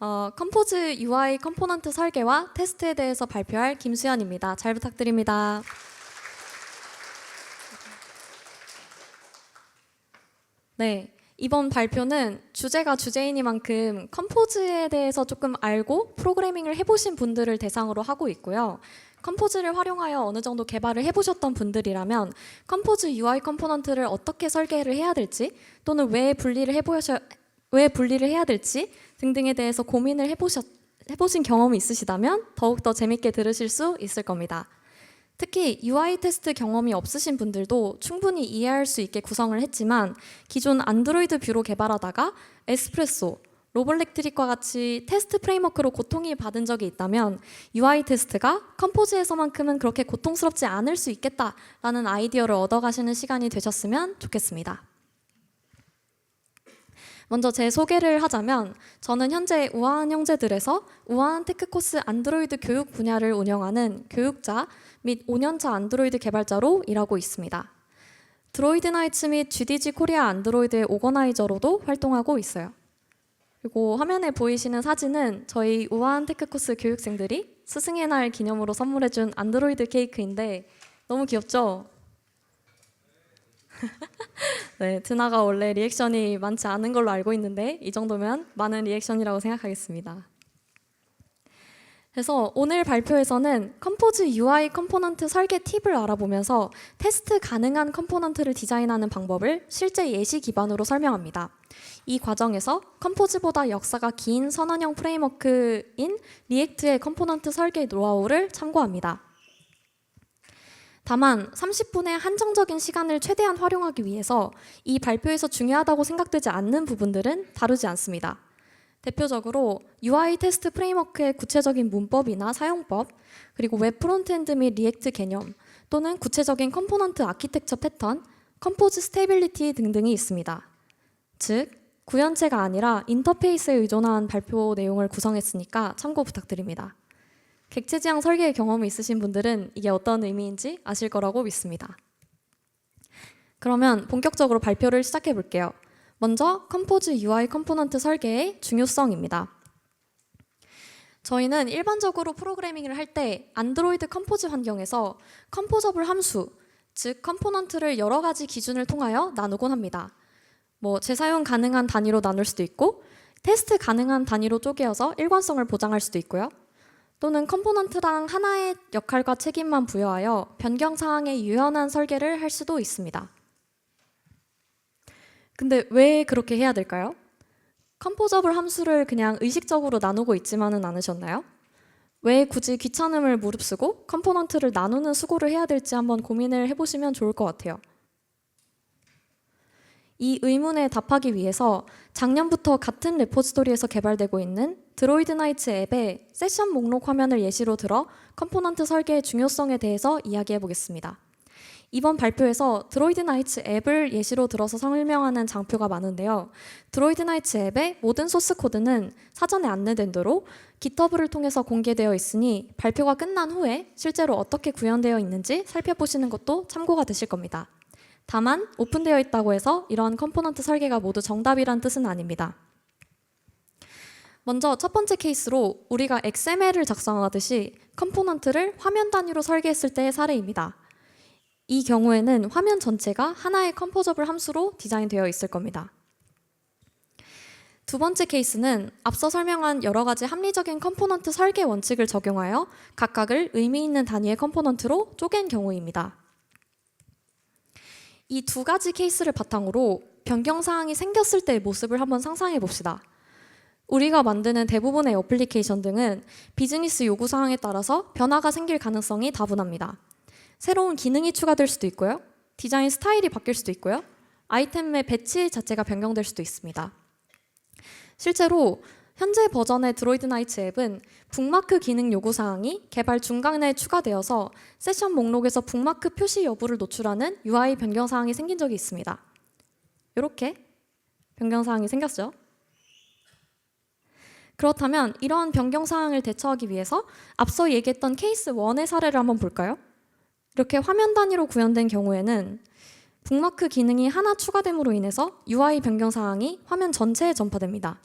컴포즈 UI 컴포넌트 설계와 테스트에 대해서 발표할 김수연입니다. 잘 부탁드립니다. 네, 이번 발표는 주제가 주제이니만큼 컴포즈에 대해서 조금 알고 프로그래밍을 해보신 분들을 대상으로 하고 있고요. 컴포즈를 활용하여 어느 정도 개발을 해보셨던 분들이라면 컴포즈 UI 컴포넌트를 어떻게 설계를 해야 될지 또는 왜 분리를 해야 될지 등등에 대해서 고민을 해보신 경험이 있으시다면 더욱더 재밌게 들으실 수 있을 겁니다. 특히 UI 테스트 경험이 없으신 분들도 충분히 이해할 수 있게 구성을 했지만 기존 안드로이드 뷰로 개발하다가 에스프레소, 로블렉트릭과 같이 테스트 프레임워크로 고통이 받은 적이 있다면 UI 테스트가 컴포즈에서만큼은 그렇게 고통스럽지 않을 수 있겠다라는 아이디어를 얻어가시는 시간이 되셨으면 좋겠습니다. 먼저 제 소개를 하자면 저는 현재 우아한 형제들에서 우아한 테크코스 안드로이드 교육 분야를 운영하는 교육자 및 5년차 안드로이드 개발자로 일하고 있습니다. 드로이드 나이츠 및 GDG 코리아 안드로이드의 오거나이저로도 활동하고 있어요. 그리고 화면에 보이시는 사진은 저희 우아한 테크코스 교육생들이 스승의 날 기념으로 선물해준 안드로이드 케이크인데 너무 귀엽죠? 네, 드나가 원래 리액션이 많지 않은 걸로 알고 있는데 이 정도면 많은 리액션이라고 생각하겠습니다. 그래서 오늘 발표에서는 컴포즈 UI 컴포넌트 설계 팁을 알아보면서 테스트 가능한 컴포넌트를 디자인하는 방법을 실제 예시 기반으로 설명합니다. 이 과정에서 컴포즈보다 역사가 긴 선언형 프레임워크인 리액트의 컴포넌트 설계 노하우를 참고합니다. 다만 30분의 한정적인 시간을 최대한 활용하기 위해서 이 발표에서 중요하다고 생각되지 않는 부분들은 다루지 않습니다. 대표적으로 UI 테스트 프레임워크의 구체적인 문법이나 사용법, 그리고 웹 프론트엔드 및 리액트 개념, 또는 구체적인 컴포넌트 아키텍처 패턴, 컴포즈 스테빌리티 등등이 있습니다. 즉, 구현체가 아니라 인터페이스에 의존한 발표 내용을 구성했으니까 참고 부탁드립니다. 객체지향 설계 경험이 있으신 분들은 이게 어떤 의미인지 아실 거라고 믿습니다. 그러면 본격적으로 발표를 시작해 볼게요. 먼저 컴포즈 UI 컴포넌트 설계의 중요성입니다. 저희는 일반적으로 프로그래밍을 할 때 안드로이드 컴포즈 환경에서 컴포저블 함수, 즉 컴포넌트를 여러 가지 기준을 통하여 나누곤 합니다. 재사용 가능한 단위로 나눌 수도 있고 테스트 가능한 단위로 쪼개어서 일관성을 보장할 수도 있고요. 또는 컴포넌트당 하나의 역할과 책임만 부여하여 변경 사항에 유연한 설계를 할 수도 있습니다. 근데 왜 그렇게 해야 될까요? 컴포저블 함수를 그냥 의식적으로 나누고 있지만은 않으셨나요? 왜 굳이 귀찮음을 무릅쓰고 컴포넌트를 나누는 수고를 해야 될지 한번 고민을 해보시면 좋을 것 같아요. 이 의문에 답하기 위해서 작년부터 같은 레포지토리에서 개발되고 있는 드로이드 나이츠 앱의 세션 목록 화면을 예시로 들어 컴포넌트 설계의 중요성에 대해서 이야기해 보겠습니다. 이번 발표에서 드로이드 나이츠 앱을 예시로 들어서 설명하는 장표가 많은데요. 드로이드 나이츠 앱의 모든 소스 코드는 사전에 안내된 대로 GitHub를 통해서 공개되어 있으니 발표가 끝난 후에 실제로 어떻게 구현되어 있는지 살펴보시는 것도 참고가 되실 겁니다. 다만 오픈되어 있다고 해서 이러한 컴포넌트 설계가 모두 정답이란 뜻은 아닙니다. 먼저 첫 번째 케이스로 우리가 XML을 작성하듯이 컴포넌트를 화면 단위로 설계했을 때의 사례입니다. 이 경우에는 화면 전체가 하나의 컴포저블 함수로 디자인되어 있을 겁니다. 두 번째 케이스는 앞서 설명한 여러 가지 합리적인 컴포넌트 설계 원칙을 적용하여 각각을 의미 있는 단위의 컴포넌트로 쪼갠 경우입니다. 이 두 가지 케이스를 바탕으로 변경사항이 생겼을 때의 모습을 한번 상상해 봅시다. 우리가 만드는 대부분의 어플리케이션 등은 비즈니스 요구사항에 따라서 변화가 생길 가능성이 다분합니다. 새로운 기능이 추가될 수도 있고요. 디자인 스타일이 바뀔 수도 있고요. 아이템의 배치 자체가 변경될 수도 있습니다. 실제로 현재 버전의 드로이드 나이츠 앱은 북마크 기능 요구사항이 개발 중간에 추가되어서 세션 목록에서 북마크 표시 여부를 노출하는 UI 변경사항이 생긴 적이 있습니다. 이렇게 변경사항이 생겼죠. 그렇다면 이러한 변경사항을 대처하기 위해서 앞서 얘기했던 케이스 1의 사례를 한번 볼까요? 이렇게 화면 단위로 구현된 경우에는 북마크 기능이 하나 추가됨으로 인해서 UI 변경사항이 화면 전체에 전파됩니다.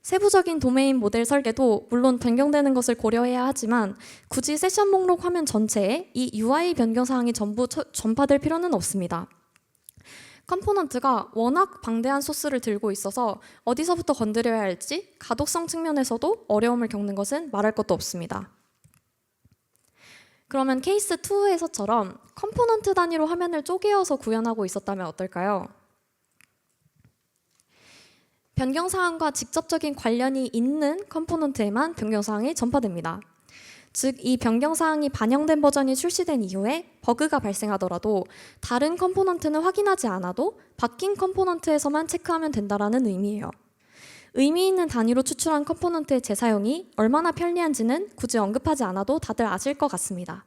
세부적인 도메인 모델 설계도 물론 변경되는 것을 고려해야 하지만 굳이 세션 목록 화면 전체에 이 UI 변경 사항이 전부 전파될 필요는 없습니다. 컴포넌트가 워낙 방대한 소스를 들고 있어서 어디서부터 건드려야 할지 가독성 측면에서도 어려움을 겪는 것은 말할 것도 없습니다. 그러면 케이스 2에서처럼 컴포넌트 단위로 화면을 쪼개어서 구현하고 있었다면 어떨까요? 변경사항과 직접적인 관련이 있는 컴포넌트에만 변경사항이 전파됩니다. 즉, 이 변경사항이 반영된 버전이 출시된 이후에 버그가 발생하더라도 다른 컴포넌트는 확인하지 않아도 바뀐 컴포넌트에서만 체크하면 된다는 의미예요. 의미 있는 단위로 추출한 컴포넌트의 재사용이 얼마나 편리한지는 굳이 언급하지 않아도 다들 아실 것 같습니다.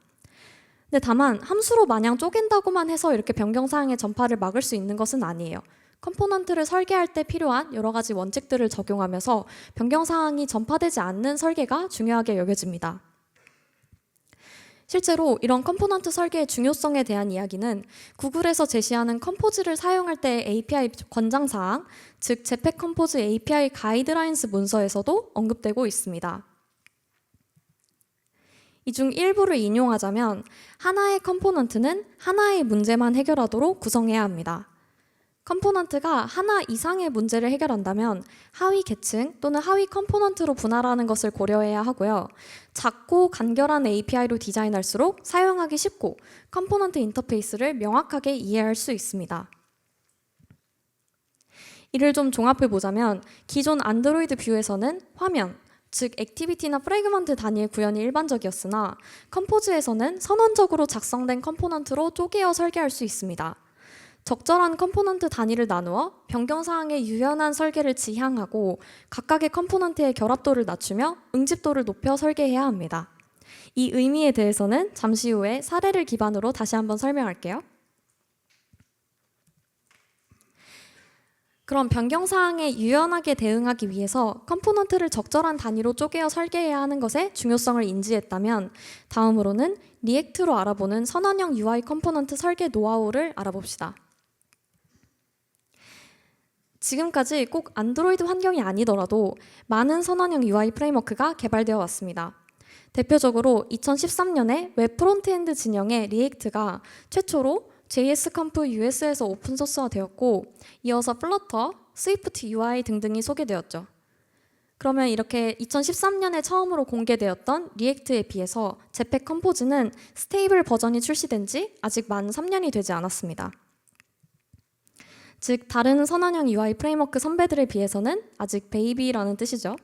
근데 다만 함수로 마냥 쪼갠다고만 해서 이렇게 변경사항의 전파를 막을 수 있는 것은 아니에요. 컴포넌트를 설계할 때 필요한 여러 가지 원칙들을 적용하면서 변경사항이 전파되지 않는 설계가 중요하게 여겨집니다. 실제로 이런 컴포넌트 설계의 중요성에 대한 이야기는 구글에서 제시하는 컴포즈를 사용할 때의 API 권장사항, 즉 제팩 컴포즈 API 가이드라인스 문서에서도 언급되고 있습니다. 이 중 일부를 인용하자면 하나의 컴포넌트는 하나의 문제만 해결하도록 구성해야 합니다. 컴포넌트가 하나 이상의 문제를 해결한다면 하위 계층 또는 하위 컴포넌트로 분할하는 것을 고려해야 하고요. 작고 간결한 API로 디자인할수록 사용하기 쉽고 컴포넌트 인터페이스를 명확하게 이해할 수 있습니다. 이를 좀 종합해 보자면 기존 안드로이드 뷰에서는 화면, 즉 액티비티나 프래그먼트 단위의 구현이 일반적이었으나 컴포즈에서는 선언적으로 작성된 컴포넌트로 쪼개어 설계할 수 있습니다. 적절한 컴포넌트 단위를 나누어 변경사항의 유연한 설계를 지향하고 각각의 컴포넌트의 결합도를 낮추며 응집도를 높여 설계해야 합니다. 이 의미에 대해서는 잠시 후에 사례를 기반으로 다시 한번 설명할게요. 그럼 변경사항에 유연하게 대응하기 위해서 컴포넌트를 적절한 단위로 쪼개어 설계해야 하는 것의 중요성을 인지했다면 다음으로는 리액트로 알아보는 선언형 UI 컴포넌트 설계 노하우를 알아봅시다. 지금까지 꼭 안드로이드 환경이 아니더라도 많은 선언형 UI 프레임워크가 개발되어 왔습니다. 대표적으로 2013년에 웹 프론트엔드 진영의 리액트가 최초로 JSConf US에서 오픈소스화 되었고 이어서 플러터, 스위프트 UI 등등이 소개되었죠. 그러면 이렇게 2013년에 처음으로 공개되었던 리액트에 비해서 제팩 컴포즈는 스테이블 버전이 출시된 지 아직 만 3년이 되지 않았습니다. 즉 다른 선언형 UI 프레임워크 선배들에 비해서는 아직 베이비라는 뜻이죠.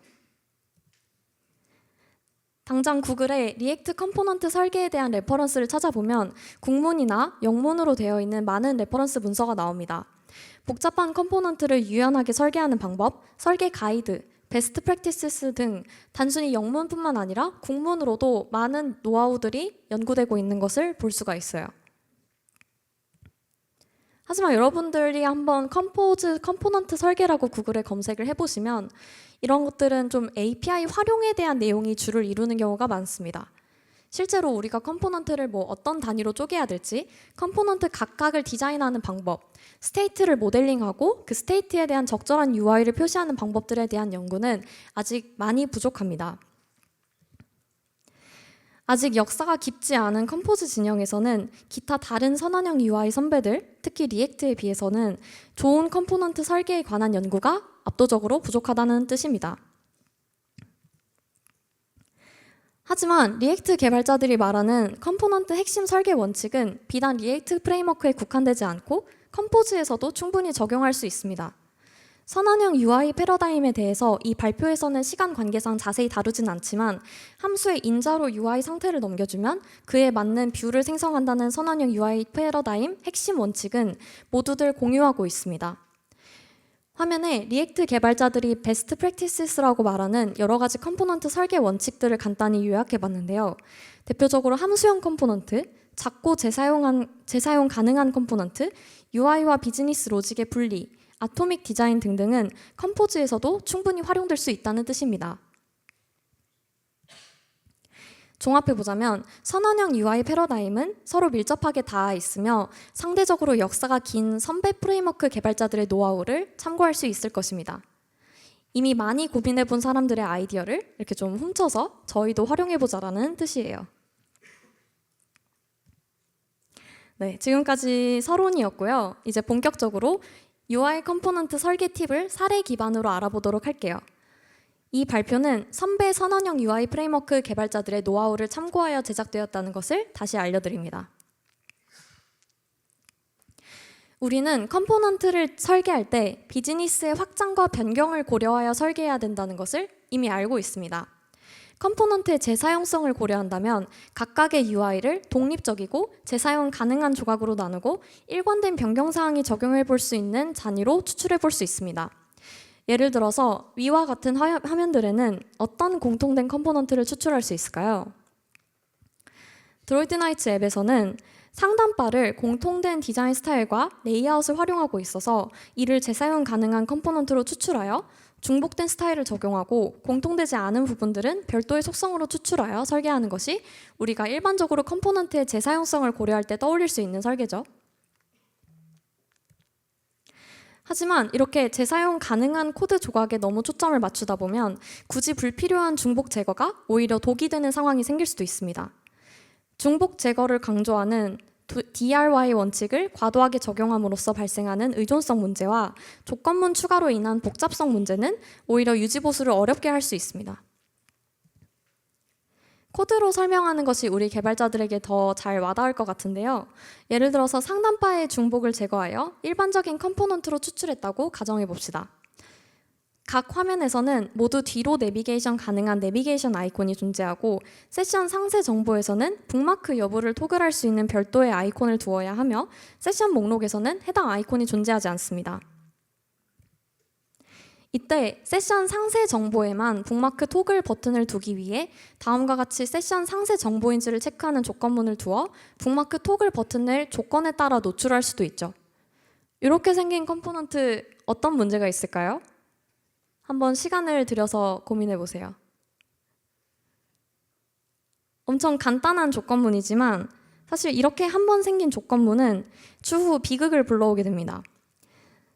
당장 구글의 리액트 컴포넌트 설계에 대한 레퍼런스를 찾아보면 국문이나 영문으로 되어 있는 많은 레퍼런스 문서가 나옵니다. 복잡한 컴포넌트를 유연하게 설계하는 방법, 설계 가이드, 베스트 프랙티시스 등 단순히 영문뿐만 아니라 국문으로도 많은 노하우들이 연구되고 있는 것을 볼 수가 있어요. 하지만 여러분들이 한번 컴포넌트 설계라고 구글에 검색을 해보시면 이런 것들은 좀 API 활용에 대한 내용이 주를 이루는 경우가 많습니다. 실제로 우리가 컴포넌트를 어떤 단위로 쪼개야 될지, 컴포넌트 각각을 디자인하는 방법, 스테이트를 모델링하고 그 스테이트에 대한 적절한 UI를 표시하는 방법들에 대한 연구는 아직 많이 부족합니다. 아직 역사가 깊지 않은 컴포즈 진영에서는 기타 다른 선언형 UI 선배들, 특히 리액트에 비해서는 좋은 컴포넌트 설계에 관한 연구가 압도적으로 부족하다는 뜻입니다. 하지만 리액트 개발자들이 말하는 컴포넌트 핵심 설계 원칙은 비단 리액트 프레임워크에 국한되지 않고 컴포즈에서도 충분히 적용할 수 있습니다. 선언형 UI 패러다임에 대해서 이 발표에서는 시간 관계상 자세히 다루진 않지만 함수의 인자로 UI 상태를 넘겨주면 그에 맞는 뷰를 생성한다는 선언형 UI 패러다임 핵심 원칙은 모두들 공유하고 있습니다. 화면에 리액트 개발자들이 베스트 프랙티시스라고 말하는 여러 가지 컴포넌트 설계 원칙들을 간단히 요약해 봤는데요. 대표적으로 함수형 컴포넌트, 작고 재사용 가능한 컴포넌트, UI와 비즈니스 로직의 분리, 아토믹 디자인 등등은 컴포즈에서도 충분히 활용될 수 있다는 뜻입니다. 종합해보자면 선언형 UI 패러다임은 서로 밀접하게 닿아 있으며 상대적으로 역사가 긴 선배 프레임워크 개발자들의 노하우를 참고할 수 있을 것입니다. 이미 많이 고민해 본 사람들의 아이디어를 이렇게 좀 훔쳐서 저희도 활용해 보자라는 뜻이에요. 네, 지금까지 서론이었고요. 이제 본격적으로 UI 컴포넌트 설계 팁을 사례 기반으로 알아보도록 할게요. 이 발표는 선배 선언형 UI 프레임워크 개발자들의 노하우를 참고하여 제작되었다는 것을 다시 알려드립니다. 우리는 컴포넌트를 설계할 때 비즈니스의 확장과 변경을 고려하여 설계해야 된다는 것을 이미 알고 있습니다. 컴포넌트의 재사용성을 고려한다면 각각의 UI를 독립적이고 재사용 가능한 조각으로 나누고 일관된 변경사항이 적용해 볼 수 있는 단위로 추출해 볼 수 있습니다. 예를 들어서 위와 같은 화면들에는 어떤 공통된 컴포넌트를 추출할 수 있을까요? 드로이드 나이츠 앱에서는 상단바를 공통된 디자인 스타일과 레이아웃을 활용하고 있어서 이를 재사용 가능한 컴포넌트로 추출하여 중복된 스타일을 적용하고 공통되지 않은 부분들은 별도의 속성으로 추출하여 설계하는 것이 우리가 일반적으로 컴포넌트의 재사용성을 고려할 때 떠올릴 수 있는 설계죠. 하지만 이렇게 재사용 가능한 코드 조각에 너무 초점을 맞추다 보면 굳이 불필요한 중복 제거가 오히려 독이 되는 상황이 생길 수도 있습니다. 중복 제거를 강조하는 DRY 원칙을 과도하게 적용함으로써 발생하는 의존성 문제와 조건문 추가로 인한 복잡성 문제는 오히려 유지보수를 어렵게 할 수 있습니다. 코드로 설명하는 것이 우리 개발자들에게 더 잘 와닿을 것 같은데요. 예를 들어서 상단바의 중복을 제거하여 일반적인 컴포넌트로 추출했다고 가정해 봅시다. 각 화면에서는 모두 뒤로 내비게이션 가능한 내비게이션 아이콘이 존재하고 세션 상세 정보에서는 북마크 여부를 토글할 수 있는 별도의 아이콘을 두어야 하며 세션 목록에서는 해당 아이콘이 존재하지 않습니다. 이때 세션 상세 정보에만 북마크 토글 버튼을 두기 위해 다음과 같이 세션 상세 정보인지를 체크하는 조건문을 두어 북마크 토글 버튼을 조건에 따라 노출할 수도 있죠. 이렇게 생긴 컴포넌트 어떤 문제가 있을까요? 한번 시간을 들여서 고민해 보세요. 엄청 간단한 조건문이지만 사실 이렇게 한번 생긴 조건문은 추후 비극을 불러오게 됩니다.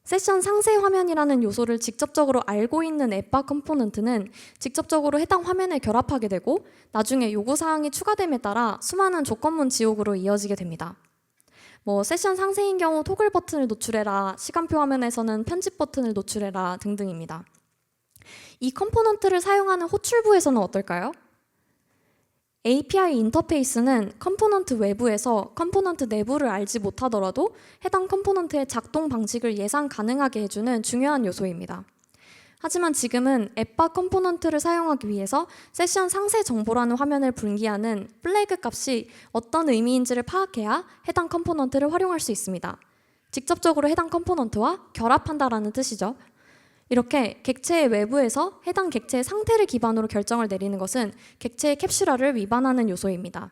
세션 상세 화면이라는 요소를 직접적으로 알고 있는 앱바 컴포넌트는 직접적으로 해당 화면에 결합하게 되고 나중에 요구사항이 추가됨에 따라 수많은 조건문 지옥으로 이어지게 됩니다. 세션 상세인 경우 토글 버튼을 노출해라, 시간표 화면에서는 편집 버튼을 노출해라 등등입니다. 이 컴포넌트를 사용하는 호출부에서는 어떨까요? API 인터페이스는 컴포넌트 외부에서 컴포넌트 내부를 알지 못하더라도 해당 컴포넌트의 작동 방식을 예상 가능하게 해주는 중요한 요소입니다. 하지만 지금은 앱바 컴포넌트를 사용하기 위해서 세션 상세 정보라는 화면을 분기하는 플래그 값이 어떤 의미인지를 파악해야 해당 컴포넌트를 활용할 수 있습니다. 직접적으로 해당 컴포넌트와 결합한다라는 뜻이죠. 이렇게 객체의 외부에서 해당 객체의 상태를 기반으로 결정을 내리는 것은 객체의 캡슐화를 위반하는 요소입니다.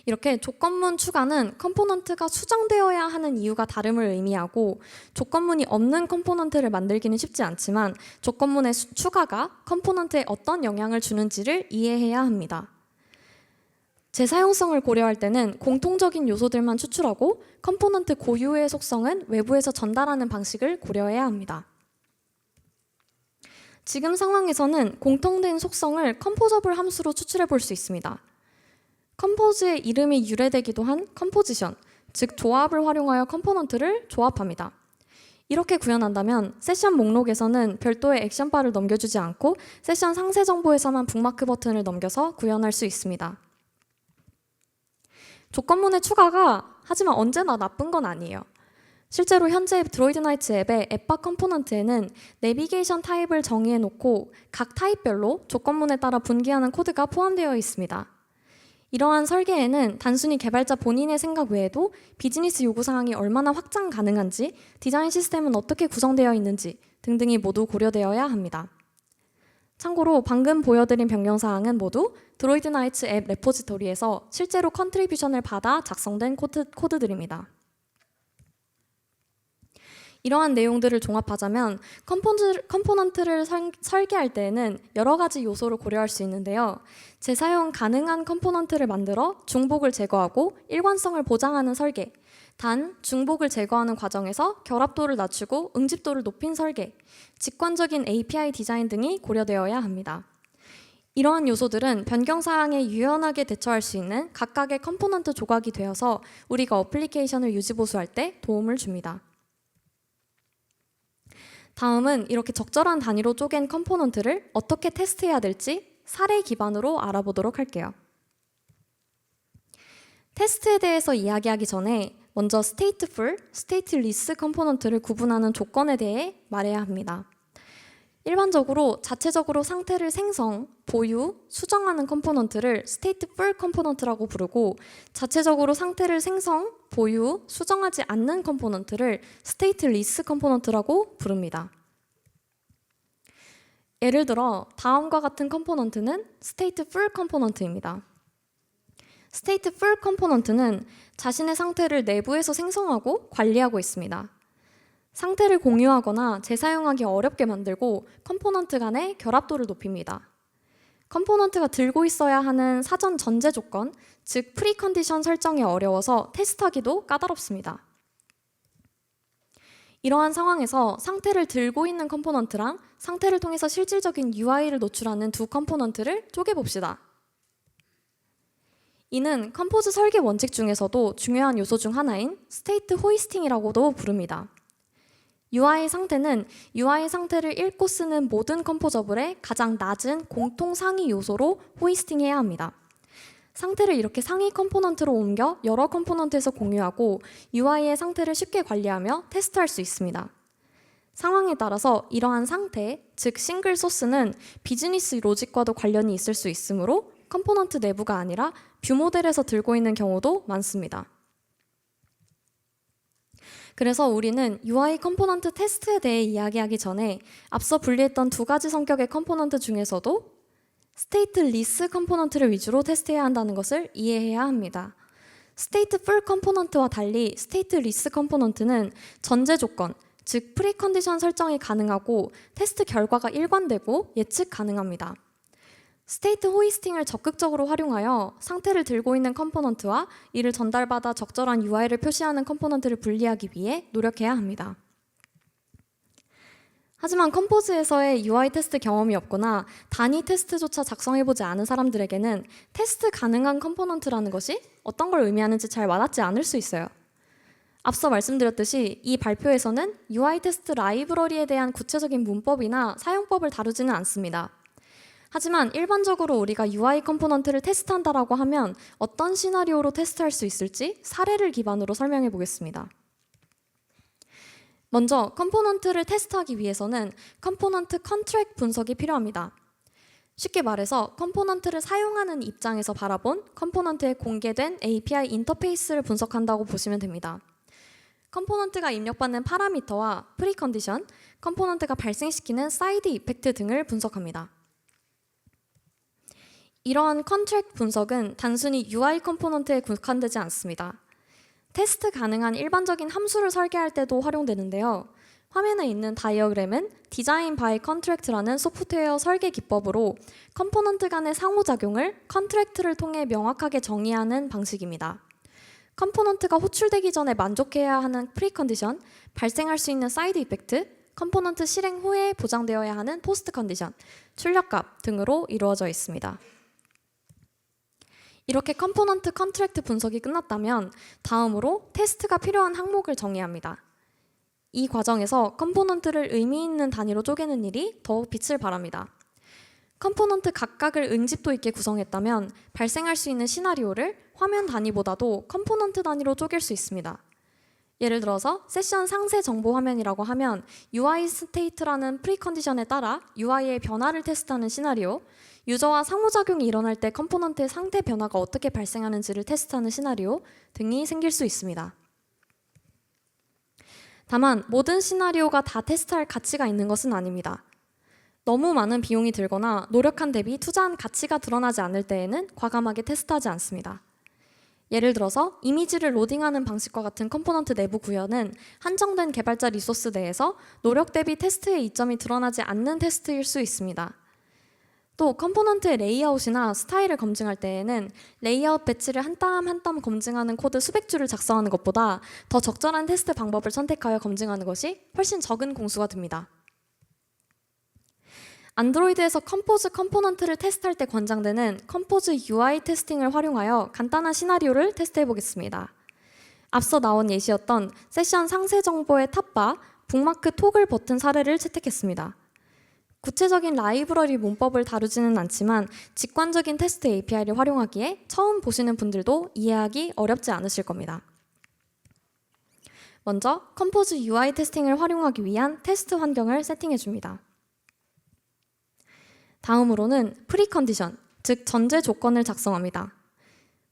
이렇게 조건문 추가는 컴포넌트가 수정되어야 하는 이유가 다름을 의미하고 조건문이 없는 컴포넌트를 만들기는 쉽지 않지만 조건문의 추가가 컴포넌트에 어떤 영향을 주는지를 이해해야 합니다. 재사용성을 고려할 때는 공통적인 요소들만 추출하고 컴포넌트 고유의 속성은 외부에서 전달하는 방식을 고려해야 합니다. 지금 상황에서는 공통된 속성을 컴포저블 함수로 추출해 볼 수 있습니다. 컴포즈의 이름이 유래되기도 한 컴포지션, 즉 조합을 활용하여 컴포넌트를 조합합니다. 이렇게 구현한다면 세션 목록에서는 별도의 액션바를 넘겨주지 않고 세션 상세 정보에서만 북마크 버튼을 넘겨서 구현할 수 있습니다. 조건문의 추가가 하지만 언제나 나쁜 건 아니에요. 실제로 현재 드로이드 나이츠 앱의 앱바 컴포넌트에는 내비게이션 타입을 정의해놓고 각 타입별로 조건문에 따라 분기하는 코드가 포함되어 있습니다. 이러한 설계에는 단순히 개발자 본인의 생각 외에도 비즈니스 요구사항이 얼마나 확장 가능한지, 디자인 시스템은 어떻게 구성되어 있는지 등등이 모두 고려되어야 합니다. 참고로 방금 보여드린 변경사항은 모두 드로이드 나이츠 앱 레포지토리에서 실제로 컨트리뷰션을 받아 작성된 코드들입니다. 이러한 내용들을 종합하자면 컴포넌트를 설계할 때에는 여러 가지 요소를 고려할 수 있는데요. 재사용 가능한 컴포넌트를 만들어 중복을 제거하고 일관성을 보장하는 설계, 단, 중복을 제거하는 과정에서 결합도를 낮추고 응집도를 높인 설계, 직관적인 API 디자인 등이 고려되어야 합니다. 이러한 요소들은 변경 사항에 유연하게 대처할 수 있는 각각의 컴포넌트 조각이 되어서 우리가 어플리케이션을 유지보수할 때 도움을 줍니다. 다음은 이렇게 적절한 단위로 쪼갠 컴포넌트를 어떻게 테스트해야 될지 사례 기반으로 알아보도록 할게요. 테스트에 대해서 이야기하기 전에 먼저 stateful, stateless 컴포넌트를 구분하는 조건에 대해 말해야 합니다. 일반적으로 자체적으로 상태를 생성, 보유, 수정하는 컴포넌트를 stateful 컴포넌트라고 부르고 자체적으로 상태를 생성, 보유, 수정하지 않는 컴포넌트를 stateless 컴포넌트라고 부릅니다. 예를 들어 다음과 같은 컴포넌트는 stateful 컴포넌트입니다. stateful 컴포넌트는 자신의 상태를 내부에서 생성하고 관리하고 있습니다. 상태를 공유하거나 재사용하기 어렵게 만들고 컴포넌트 간의 결합도를 높입니다. 컴포넌트가 들고 있어야 하는 사전 전제 조건, 즉 프리컨디션 설정이 어려워서 테스트하기도 까다롭습니다. 이러한 상황에서 상태를 들고 있는 컴포넌트랑 상태를 통해서 실질적인 UI를 노출하는 두 컴포넌트를 쪼개봅시다. 이는 컴포즈 설계 원칙 중에서도 중요한 요소 중 하나인 스테이트 호이스팅이라고도 부릅니다. UI 상태는 UI 상태를 읽고 쓰는 모든 컴포저블의 가장 낮은 공통 상위 요소로 호이스팅해야 합니다. 상태를 이렇게 상위 컴포넌트로 옮겨 여러 컴포넌트에서 공유하고 UI의 상태를 쉽게 관리하며 테스트할 수 있습니다. 상황에 따라서 이러한 상태, 즉 싱글 소스는 비즈니스 로직과도 관련이 있을 수 있으므로 컴포넌트 내부가 아니라 뷰 모델에서 들고 있는 경우도 많습니다. 그래서 우리는 UI 컴포넌트 테스트에 대해 이야기하기 전에 앞서 분리했던 두 가지 성격의 컴포넌트 중에서도 stateless 컴포넌트를 위주로 테스트해야 한다는 것을 이해해야 합니다. stateful 컴포넌트와 달리 stateless 컴포넌트는 전제 조건, 즉 프리컨디션 설정이 가능하고 테스트 결과가 일관되고 예측 가능합니다. 스테이트 호이스팅을 적극적으로 활용하여 상태를 들고 있는 컴포넌트와 이를 전달받아 적절한 UI를 표시하는 컴포넌트를 분리하기 위해 노력해야 합니다. 하지만 컴포즈에서의 UI 테스트 경험이 없거나 단위 테스트조차 작성해보지 않은 사람들에게는 테스트 가능한 컴포넌트라는 것이 어떤 걸 의미하는지 잘 와닿지 않을 수 있어요. 앞서 말씀드렸듯이 이 발표에서는 UI 테스트 라이브러리에 대한 구체적인 문법이나 사용법을 다루지는 않습니다. 하지만 일반적으로 우리가 UI 컴포넌트를 테스트한다라고 하면 어떤 시나리오로 테스트할 수 있을지 사례를 기반으로 설명해 보겠습니다. 먼저 컴포넌트를 테스트하기 위해서는 컴포넌트 컨트랙트 분석이 필요합니다. 쉽게 말해서 컴포넌트를 사용하는 입장에서 바라본 컴포넌트에 공개된 API 인터페이스를 분석한다고 보시면 됩니다. 컴포넌트가 입력받는 파라미터와 프리컨디션, 컴포넌트가 발생시키는 사이드 이펙트 등을 분석합니다. 이러한 컨트랙트 분석은 단순히 UI 컴포넌트에 국한되지 않습니다. 테스트 가능한 일반적인 함수를 설계할 때도 활용되는데요. 화면에 있는 다이어그램은 디자인 바이 컨트랙트라는 소프트웨어 설계 기법으로 컴포넌트 간의 상호작용을 컨트랙트를 통해 명확하게 정의하는 방식입니다. 컴포넌트가 호출되기 전에 만족해야 하는 프리컨디션, 발생할 수 있는 사이드 이펙트, 컴포넌트 실행 후에 보장되어야 하는 포스트 컨디션, 출력값 등으로 이루어져 있습니다. 이렇게 컴포넌트 컨트랙트 분석이 끝났다면 다음으로 테스트가 필요한 항목을 정의합니다. 이 과정에서 컴포넌트를 의미 있는 단위로 쪼개는 일이 더욱 빛을 발합니다. 컴포넌트 각각을 응집도 있게 구성했다면 발생할 수 있는 시나리오를 화면 단위보다도 컴포넌트 단위로 쪼갤 수 있습니다. 예를 들어서 세션 상세 정보 화면이라고 하면 UI 스테이트라는 프리컨디션에 따라 UI의 변화를 테스트하는 시나리오, 유저와 상호작용이 일어날 때 컴포넌트의 상태 변화가 어떻게 발생하는지를 테스트하는 시나리오 등이 생길 수 있습니다. 다만 모든 시나리오가 다 테스트할 가치가 있는 것은 아닙니다. 너무 많은 비용이 들거나 노력한 대비 투자한 가치가 드러나지 않을 때에는 과감하게 테스트하지 않습니다. 예를 들어서 이미지를 로딩하는 방식과 같은 컴포넌트 내부 구현은 한정된 개발자 리소스 내에서 노력 대비 테스트의 이점이 드러나지 않는 테스트일 수 있습니다. 또 컴포넌트의 레이아웃이나 스타일을 검증할 때에는 레이아웃 배치를 한 땀 한 땀 검증하는 코드 수백 줄을 작성하는 것보다 더 적절한 테스트 방법을 선택하여 검증하는 것이 훨씬 적은 공수가 듭니다. 안드로이드에서 컴포즈 컴포넌트를 테스트할 때 권장되는 컴포즈 UI 테스팅을 활용하여 간단한 시나리오를 테스트해 보겠습니다. 앞서 나온 예시였던 세션 상세 정보의 탑바, 북마크 토글 버튼 사례를 채택했습니다. 구체적인 라이브러리 문법을 다루지는 않지만 직관적인 테스트 API를 활용하기에 처음 보시는 분들도 이해하기 어렵지 않으실 겁니다. 먼저 컴포즈 UI 테스팅을 활용하기 위한 테스트 환경을 세팅해 줍니다. 다음으로는 프리컨디션, 즉 전제 조건을 작성합니다.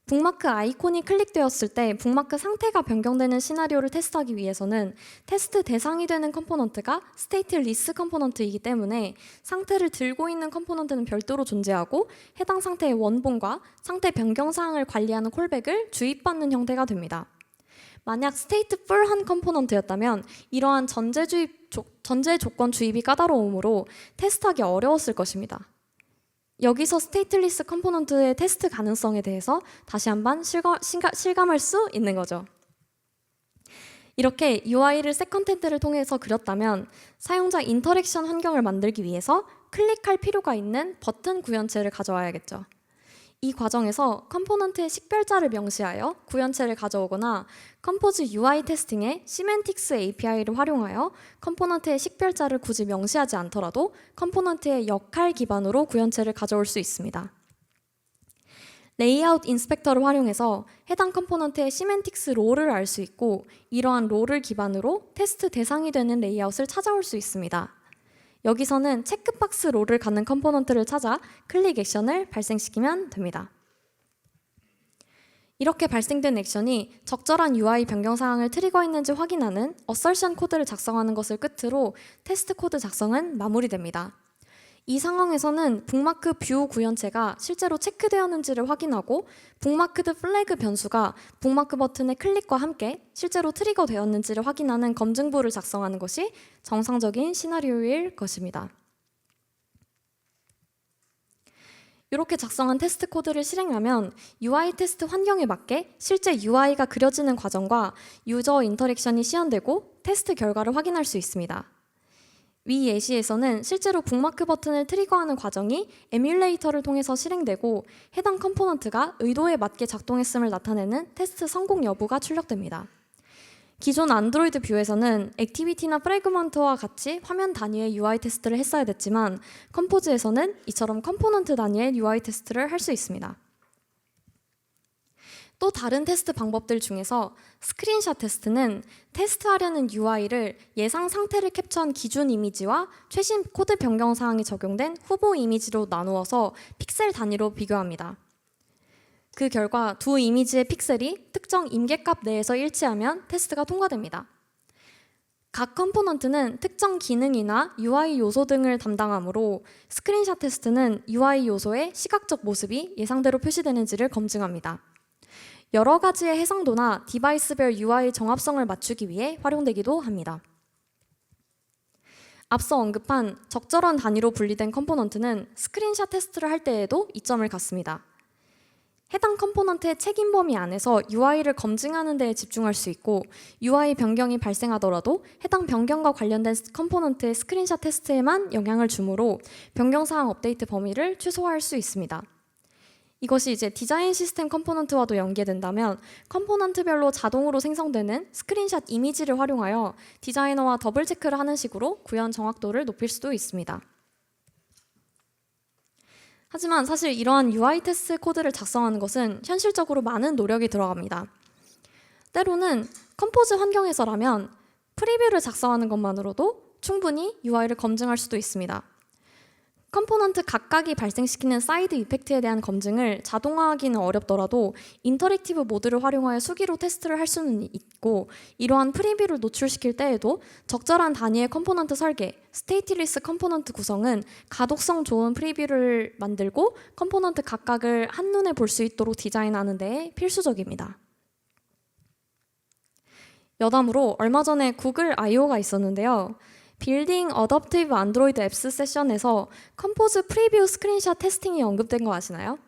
북마크 아이콘이 클릭되었을 때 북마크 상태가 변경되는 시나리오를 테스트하기 위해서는 테스트 대상이 되는 컴포넌트가 스테이트리스 컴포넌트이기 때문에 상태를 들고 있는 컴포넌트는 별도로 존재하고 해당 상태의 원본과 상태 변경 사항을 관리하는 콜백을 주입받는 형태가 됩니다. 만약 스테이트풀한 컴포넌트였다면 이러한 전제 조건 주입이 까다로우므로 테스트하기 어려웠을 것입니다. 여기서 스테이트리스 컴포넌트의 테스트 가능성에 대해서 다시 한번 실감할 수 있는 거죠. 이렇게 UI를 셋 컨텐트를 통해서 그렸다면 사용자 인터랙션 환경을 만들기 위해서 클릭할 필요가 있는 버튼 구현체를 가져와야겠죠. 이 과정에서 컴포넌트의 식별자를 명시하여 구현체를 가져오거나 컴포즈 UI 테스팅의 시멘틱스 API를 활용하여 컴포넌트의 식별자를 굳이 명시하지 않더라도 컴포넌트의 역할 기반으로 구현체를 가져올 수 있습니다. 레이아웃 인스펙터를 활용해서 해당 컴포넌트의 시멘틱스 롤을 알 수 있고 이러한 롤을 기반으로 테스트 대상이 되는 레이아웃을 찾아올 수 있습니다. 여기서는 체크박스 롤을 갖는 컴포넌트를 찾아 클릭 액션을 발생시키면 됩니다. 이렇게 발생된 액션이 적절한 UI 변경 사항을 트리거했는지 확인하는 어설션 코드를 작성하는 것을 끝으로 테스트 코드 작성은 마무리됩니다. 이 상황에서는 북마크 뷰 구현체가 실제로 체크되었는지를 확인하고 북마크드 플래그 변수가 북마크 버튼의 클릭과 함께 실제로 트리거 되었는지를 확인하는 검증부를 작성하는 것이 정상적인 시나리오일 것입니다. 이렇게 작성한 테스트 코드를 실행하면 UI 테스트 환경에 맞게 실제 UI가 그려지는 과정과 유저 인터랙션이 시연되고 테스트 결과를 확인할 수 있습니다. 위 예시에서는 실제로 북마크 버튼을 트리거하는 과정이 에뮬레이터를 통해서 실행되고 해당 컴포넌트가 의도에 맞게 작동했음을 나타내는 테스트 성공 여부가 출력됩니다. 기존 안드로이드 뷰에서는 액티비티나 프래그먼트와 같이 화면 단위의 UI 테스트를 했어야 됐지만 컴포즈에서는 이처럼 컴포넌트 단위의 UI 테스트를 할 수 있습니다. 또 다른 테스트 방법들 중에서 스크린샷 테스트는 테스트하려는 UI를 예상 상태를 캡처한 기준 이미지와 최신 코드 변경 사항이 적용된 후보 이미지로 나누어서 픽셀 단위로 비교합니다. 그 결과 두 이미지의 픽셀이 특정 임계값 내에서 일치하면 테스트가 통과됩니다. 각 컴포넌트는 특정 기능이나 UI 요소 등을 담당하므로 스크린샷 테스트는 UI 요소의 시각적 모습이 예상대로 표시되는지를 검증합니다. 여러 가지의 해상도나 디바이스별 UI 정합성을 맞추기 위해 활용되기도 합니다. 앞서 언급한 적절한 단위로 분리된 컴포넌트는 스크린샷 테스트를 할 때에도 이점을 갖습니다. 해당 컴포넌트의 책임 범위 안에서 UI를 검증하는 데에 집중할 수 있고 UI 변경이 발생하더라도 해당 변경과 관련된 컴포넌트의 스크린샷 테스트에만 영향을 주므로 변경사항 업데이트 범위를 최소화할 수 있습니다. 이것이 이제 디자인 시스템 컴포넌트와도 연계된다면 컴포넌트별로 자동으로 생성되는 스크린샷 이미지를 활용하여 디자이너와 더블 체크를 하는 식으로 구현 정확도를 높일 수도 있습니다. 하지만 사실 이러한 UI 테스트 코드를 작성하는 것은 현실적으로 많은 노력이 들어갑니다. 때로는 컴포즈 환경에서라면 프리뷰를 작성하는 것만으로도 충분히 UI를 검증할 수도 있습니다. 컴포넌트 각각이 발생시키는 사이드 이펙트에 대한 검증을 자동화하기는 어렵더라도 인터랙티브 모드를 활용하여 수기로 테스트를 할 수는 있고 이러한 프리뷰를 노출시킬 때에도 적절한 단위의 컴포넌트 설계, 스테이트리스 컴포넌트 구성은 가독성 좋은 프리뷰를 만들고 컴포넌트 각각을 한눈에 볼 수 있도록 디자인하는 데 필수적입니다. 여담으로 얼마 전에 구글 I/O가 있었는데요. 빌딩 어댑티브 안드로이드 앱스 세션에서 컴포즈 프리뷰 스크린샷 테스팅이 언급된 거 아시나요?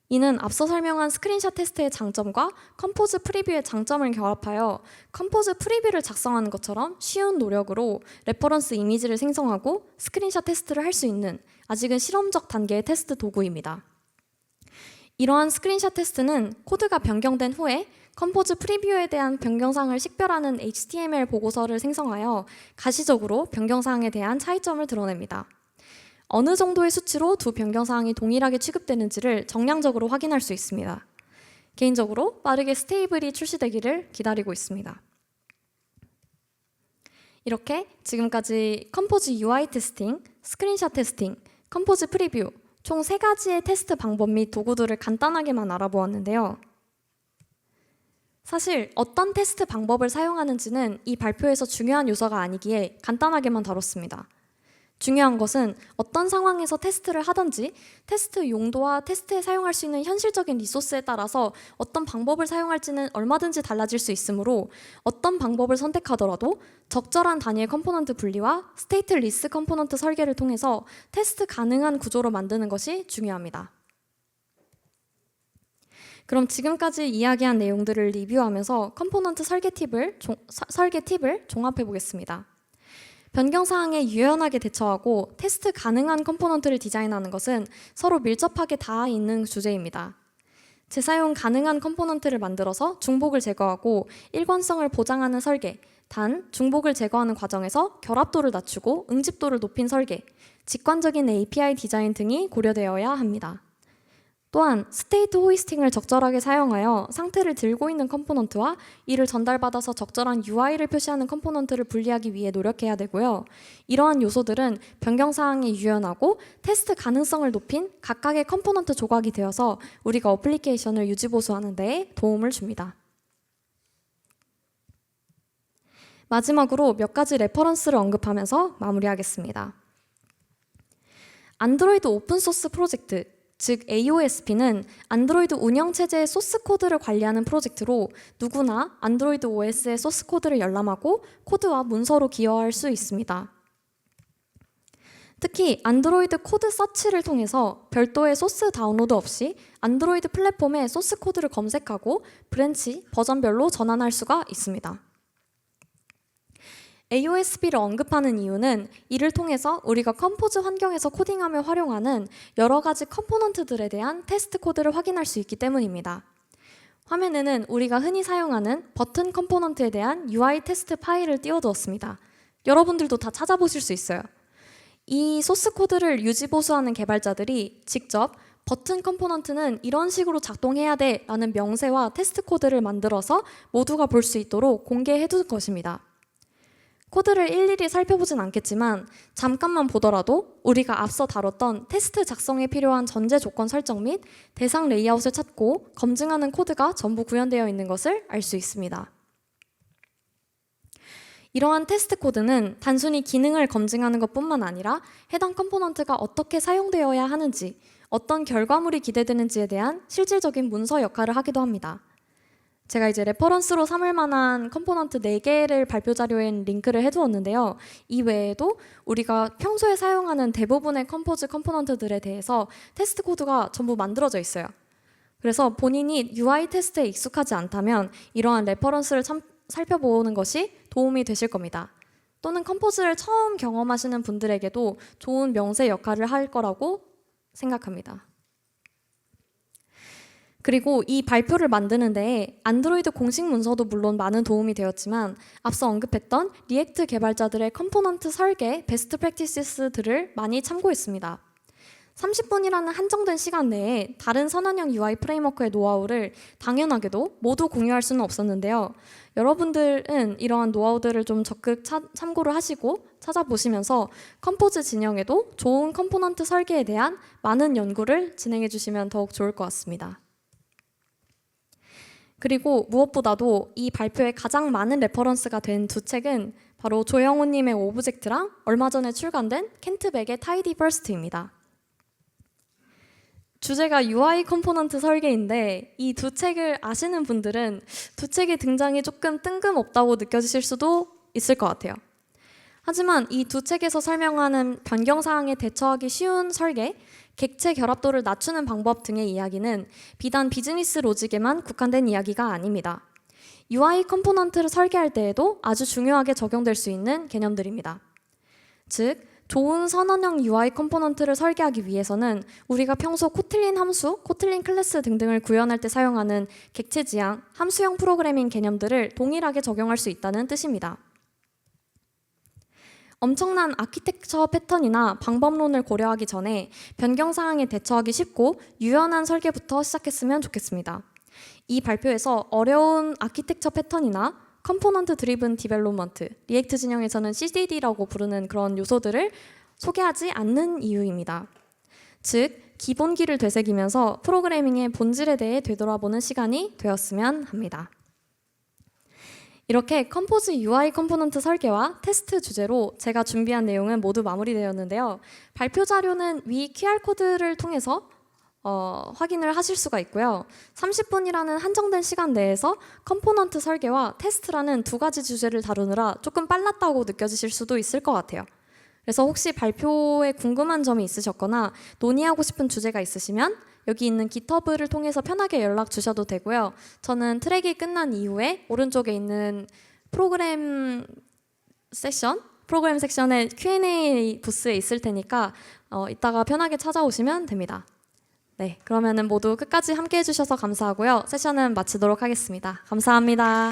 이는 앞서 설명한 스크린샷 테스트의 장점과 컴포즈 프리뷰의 장점을 결합하여 컴포즈 프리뷰를 작성하는 것처럼 쉬운 노력으로 레퍼런스 이미지를 생성하고 스크린샷 테스트를 할 수 있는 아직은 실험적 단계의 테스트 도구입니다. 이러한 스크린샷 테스트는 코드가 변경된 후에 컴포즈 프리뷰에 대한 변경사항을 식별하는 HTML 보고서를 생성하여 가시적으로 변경사항에 대한 차이점을 드러냅니다. 어느 정도의 수치로 두 변경사항이 동일하게 취급되는지를 정량적으로 확인할 수 있습니다. 개인적으로 빠르게 스테이블이 출시되기를 기다리고 있습니다. 이렇게 지금까지 컴포즈 UI 테스팅, 스크린샷 테스팅, 컴포즈 프리뷰 총 3가지의 테스트 방법 및 도구들을 간단하게만 알아보았는데요. 사실 어떤 테스트 방법을 사용하는지는 이 발표에서 중요한 요소가 아니기에 간단하게만 다뤘습니다. 중요한 것은 어떤 상황에서 테스트를 하든지 테스트 용도와 테스트에 사용할 수 있는 현실적인 리소스에 따라서 어떤 방법을 사용할지는 얼마든지 달라질 수 있으므로 어떤 방법을 선택하더라도 적절한 단위의 컴포넌트 분리와 스테이트리스 컴포넌트 설계를 통해서 테스트 가능한 구조로 만드는 것이 중요합니다. 그럼 지금까지 이야기한 내용들을 리뷰하면서 컴포넌트 설계 팁을 종합해 보겠습니다. 변경사항에 유연하게 대처하고 테스트 가능한 컴포넌트를 디자인하는 것은 서로 밀접하게 닿아 있는 주제입니다. 재사용 가능한 컴포넌트를 만들어서 중복을 제거하고 일관성을 보장하는 설계, 단 중복을 제거하는 과정에서 결합도를 낮추고 응집도를 높인 설계, 직관적인 API 디자인 등이 고려되어야 합니다. 또한 스테이트 호이스팅을 적절하게 사용하여 상태를 들고 있는 컴포넌트와 이를 전달받아서 적절한 UI를 표시하는 컴포넌트를 분리하기 위해 노력해야 되고요. 이러한 요소들은 변경사항에 유연하고 테스트 가능성을 높인 각각의 컴포넌트 조각이 되어서 우리가 어플리케이션을 유지보수하는 데 도움을 줍니다. 마지막으로 몇 가지 레퍼런스를 언급하면서 마무리하겠습니다. 안드로이드 오픈소스 프로젝트, 즉 AOSP는 안드로이드 운영체제의 소스 코드를 관리하는 프로젝트로 누구나 안드로이드 OS의 소스 코드를 열람하고 코드와 문서로 기여할 수 있습니다. 특히 안드로이드 코드 서치를 통해서 별도의 소스 다운로드 없이 안드로이드 플랫폼의 소스 코드를 검색하고 브랜치, 버전별로 전환할 수가 있습니다. AOSP를 언급하는 이유는 이를 통해서 우리가 컴포즈 환경에서 코딩하며 활용하는 여러 가지 컴포넌트들에 대한 테스트 코드를 확인할 수 있기 때문입니다. 화면에는 우리가 흔히 사용하는 버튼 컴포넌트에 대한 UI 테스트 파일을 띄워두었습니다. 여러분들도 다 찾아보실 수 있어요. 이 소스 코드를 유지보수하는 개발자들이 직접 버튼 컴포넌트는 이런 식으로 작동해야 돼 라는 명세와 테스트 코드를 만들어서 모두가 볼 수 있도록 공개해 둘 것입니다. 코드를 일일이 살펴보진 않겠지만 잠깐만 보더라도 우리가 앞서 다뤘던 테스트 작성에 필요한 전제 조건 설정 및 대상 레이아웃을 찾고 검증하는 코드가 전부 구현되어 있는 것을 알 수 있습니다. 이러한 테스트 코드는 단순히 기능을 검증하는 것뿐만 아니라 해당 컴포넌트가 어떻게 사용되어야 하는지, 어떤 결과물이 기대되는지에 대한 실질적인 문서 역할을 하기도 합니다. 제가 이제 레퍼런스로 삼을 만한 컴포넌트 4개를 발표 자료에 링크를 해두었는데요. 이 외에도 우리가 평소에 사용하는 대부분의 컴포즈 컴포넌트들에 대해서 테스트 코드가 전부 만들어져 있어요. 그래서 본인이 UI 테스트에 익숙하지 않다면 이러한 레퍼런스를 살펴보는 것이 도움이 되실 겁니다. 또는 컴포즈를 처음 경험하시는 분들에게도 좋은 명세 역할을 할 거라고 생각합니다. 그리고 이 발표를 만드는 데에 안드로이드 공식 문서도 물론 많은 도움이 되었지만 앞서 언급했던 리액트 개발자들의 컴포넌트 설계 베스트 프랙티시스들을 많이 참고했습니다. 30분이라는 한정된 시간 내에 다른 선언형 UI 프레임워크의 노하우를 당연하게도 모두 공유할 수는 없었는데요. 여러분들은 이러한 노하우들을 좀 적극 참고를 하시고 찾아보시면서 컴포즈 진영에도 좋은 컴포넌트 설계에 대한 많은 연구를 진행해 주시면 더욱 좋을 것 같습니다. 그리고 무엇보다도 이 발표에 가장 많은 레퍼런스가 된 두 책은 바로 조영호님의 오브젝트랑 얼마 전에 출간된 켄트백의 타이디 버스트입니다. 주제가 UI 컴포넌트 설계인데 이 두 책을 아시는 분들은 두 책의 등장이 조금 뜬금없다고 느껴지실 수도 있을 것 같아요. 하지만 이 두 책에서 설명하는 변경사항에 대처하기 쉬운 설계, 객체 결합도를 낮추는 방법 등의 이야기는 비단 비즈니스 로직에만 국한된 이야기가 아닙니다. UI 컴포넌트를 설계할 때에도 아주 중요하게 적용될 수 있는 개념들입니다. 즉, 좋은 선언형 UI 컴포넌트를 설계하기 위해서는 우리가 평소 코틀린 함수, 코틀린 클래스 등등을 구현할 때 사용하는 객체 지향, 함수형 프로그래밍 개념들을 동일하게 적용할 수 있다는 뜻입니다. 엄청난 아키텍처 패턴이나 방법론을 고려하기 전에 변경사항에 대처하기 쉽고 유연한 설계부터 시작했으면 좋겠습니다. 이 발표에서 어려운 아키텍처 패턴이나 컴포넌트 드리븐 디벨롭먼트, 리액트 진영에서는 CDD라고 부르는 그런 요소들을 소개하지 않는 이유입니다. 즉, 기본기를 되새기면서 프로그래밍의 본질에 대해 되돌아보는 시간이 되었으면 합니다. 이렇게 컴포즈 UI 컴포넌트 설계와 테스트 주제로 제가 준비한 내용은 모두 마무리되었는데요. 발표 자료는 위 QR코드를 통해서 확인을 하실 수가 있고요. 30분이라는 한정된 시간 내에서 컴포넌트 설계와 테스트라는 두 가지 주제를 다루느라 조금 빨랐다고 느껴지실 수도 있을 것 같아요. 그래서 혹시 발표에 궁금한 점이 있으셨거나 논의하고 싶은 주제가 있으시면 여기 있는 GitHub를 통해서 편하게 연락 주셔도 되고요. 저는 트랙이 끝난 이후에 오른쪽에 있는 프로그램 섹션의 Q&A 부스에 있을 테니까 이따가 편하게 찾아오시면 됩니다. 네, 그러면은 모두 끝까지 함께 해주셔서 감사하고요. 세션은 마치도록 하겠습니다. 감사합니다.